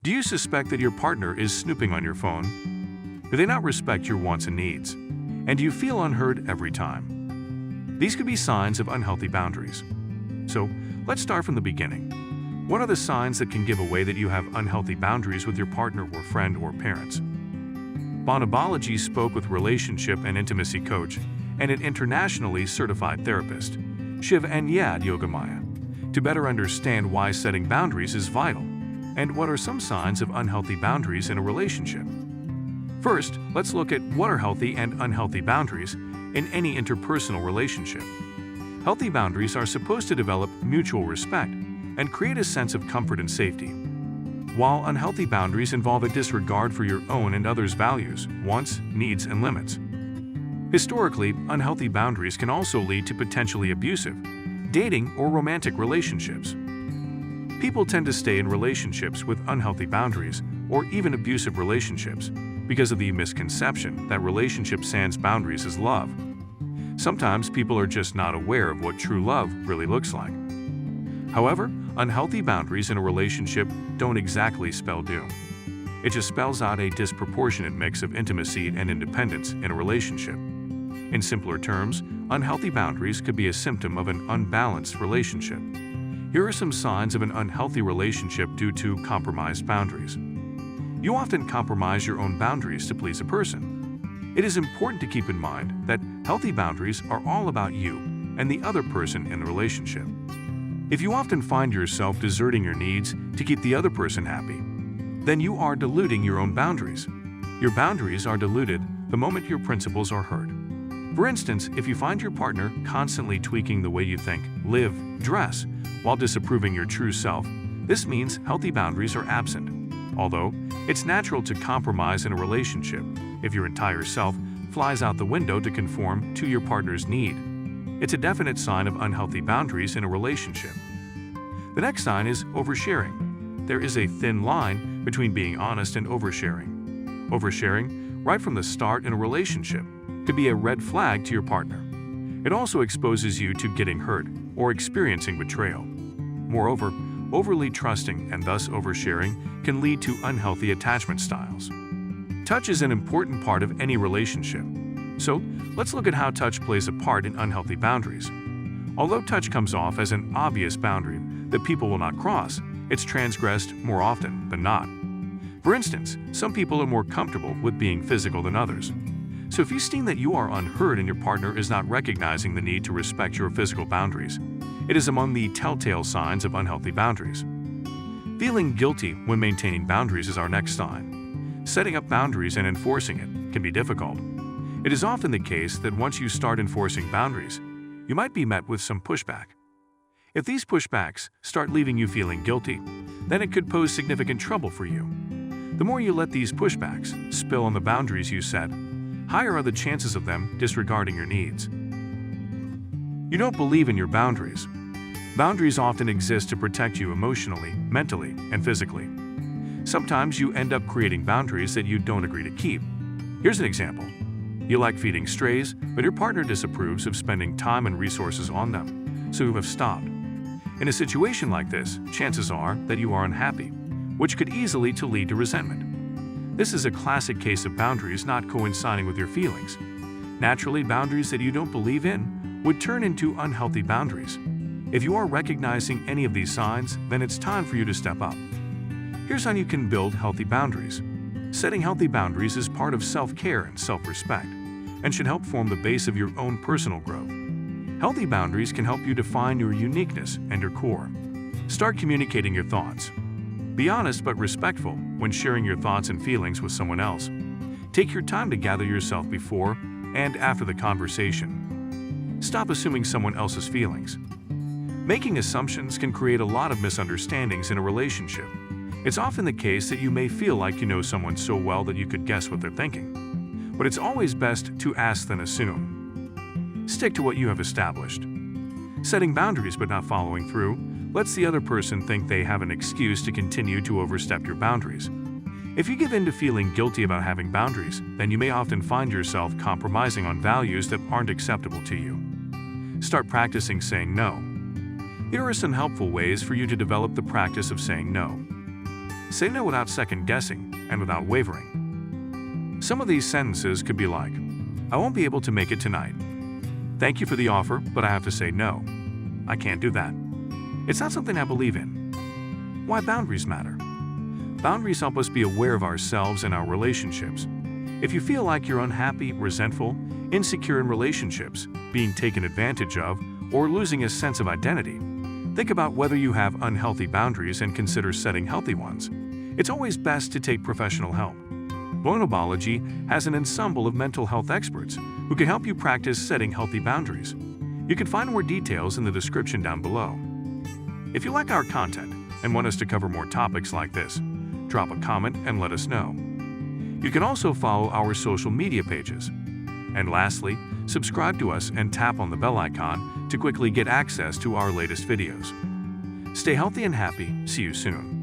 Do you suspect that your partner is snooping on your phone? Do they not respect your wants and needs? And do you feel unheard every time? These could be signs of unhealthy boundaries. So, let's start from the beginning. What are the signs that can give away that you have unhealthy boundaries with your partner or friend or parents? Bonobology spoke with relationship and intimacy coach and an internationally certified therapist, Shiv and Yad Yogamaya, to better understand why setting boundaries is vital and what are some signs of unhealthy boundaries in a relationship. First, let's look at what are healthy and unhealthy boundaries in any interpersonal relationship. Healthy boundaries are supposed to develop mutual respect and create a sense of comfort and safety, while unhealthy boundaries involve a disregard for your own and others' values, wants, needs, and limits. Historically, unhealthy boundaries can also lead to potentially abusive, dating, or romantic relationships. People tend to stay in relationships with unhealthy boundaries or even abusive relationships because of the misconception that relationship sans boundaries is love. Sometimes people are just not aware of what true love really looks like. However, unhealthy boundaries in a relationship don't exactly spell doom. It just spells out a disproportionate mix of intimacy and independence in a relationship. In simpler terms, unhealthy boundaries could be a symptom of an unbalanced relationship. Here are some signs of an unhealthy relationship due to compromised boundaries. You often compromise your own boundaries to please a person. It is important to keep in mind that healthy boundaries are all about you and the other person in the relationship. If you often find yourself deserting your needs to keep the other person happy, then you are diluting your own boundaries. Your boundaries are diluted the moment your principles are hurt. For instance, if you find your partner constantly tweaking the way you think, live, dress, while disapproving your true self, this means healthy boundaries are absent. Although, it's natural to compromise in a relationship if your entire self flies out the window to conform to your partner's need. It's a definite sign of unhealthy boundaries in a relationship. The next sign is oversharing. There is a thin line between being honest and oversharing. Oversharing, right from the start in a relationship, could be a red flag to your partner. It also exposes you to getting hurt or experiencing betrayal. Moreover, overly trusting and thus oversharing can lead to unhealthy attachment styles. Touch is an important part of any relationship. So, let's look at how touch plays a part in unhealthy boundaries. Although touch comes off as an obvious boundary that people will not cross, it's transgressed more often than not. For instance, some people are more comfortable with being physical than others. So if you seem that you are unheard and your partner is not recognizing the need to respect your physical boundaries, it is among the telltale signs of unhealthy boundaries. Feeling guilty when maintaining boundaries is our next sign. Setting up boundaries and enforcing it can be difficult. It is often the case that once you start enforcing boundaries, you might be met with some pushback. If these pushbacks start leaving you feeling guilty, then it could pose significant trouble for you. The more you let these pushbacks spill on the boundaries you set, higher are the chances of them disregarding your needs. You don't believe in your boundaries. Boundaries often exist to protect you emotionally, mentally, and physically. Sometimes you end up creating boundaries that you don't agree to keep. Here's an example. You like feeding strays, but your partner disapproves of spending time and resources on them, so you have stopped. In a situation like this, chances are that you are unhappy, which could easily lead to resentment. This is a classic case of boundaries not coinciding with your feelings. Naturally, boundaries that you don't believe in would turn into unhealthy boundaries. If you are recognizing any of these signs, then it's time for you to step up. Here's how you can build healthy boundaries. Setting healthy boundaries is part of self-care and self-respect, and should help form the base of your own personal growth. Healthy boundaries can help you define your uniqueness and your core. Start communicating your thoughts. Be honest but respectful when sharing your thoughts and feelings with someone else. Take your time to gather yourself before and after the conversation. Stop assuming someone else's feelings. Making assumptions can create a lot of misunderstandings in a relationship. It's often the case that you may feel like you know someone so well that you could guess what they're thinking. But it's always best to ask than assume. Stick to what you have established. Setting boundaries but not following through lets the other person think they have an excuse to continue to overstep your boundaries. If you give in to feeling guilty about having boundaries, then you may often find yourself compromising on values that aren't acceptable to you. Start practicing saying no. Here are some helpful ways for you to develop the practice of saying no. Say no without second-guessing and without wavering. Some of these sentences could be like, "I won't be able to make it tonight. Thank you for the offer, but I have to say no. I can't do that. It's not something I believe in." Why boundaries matter. Boundaries help us be aware of ourselves and our relationships. If you feel like you're unhappy, resentful, insecure in relationships, being taken advantage of, or losing a sense of identity, think about whether you have unhealthy boundaries and consider setting healthy ones. It's always best to take professional help. Vulnerability has an ensemble of mental health experts who can help you practice setting healthy boundaries. You can find more details in the description down below. If you like our content and want us to cover more topics like this, drop a comment and let us know. You can also follow our social media pages. And lastly, subscribe to us and tap on the bell icon to quickly get access to our latest videos. Stay healthy and happy. See you soon.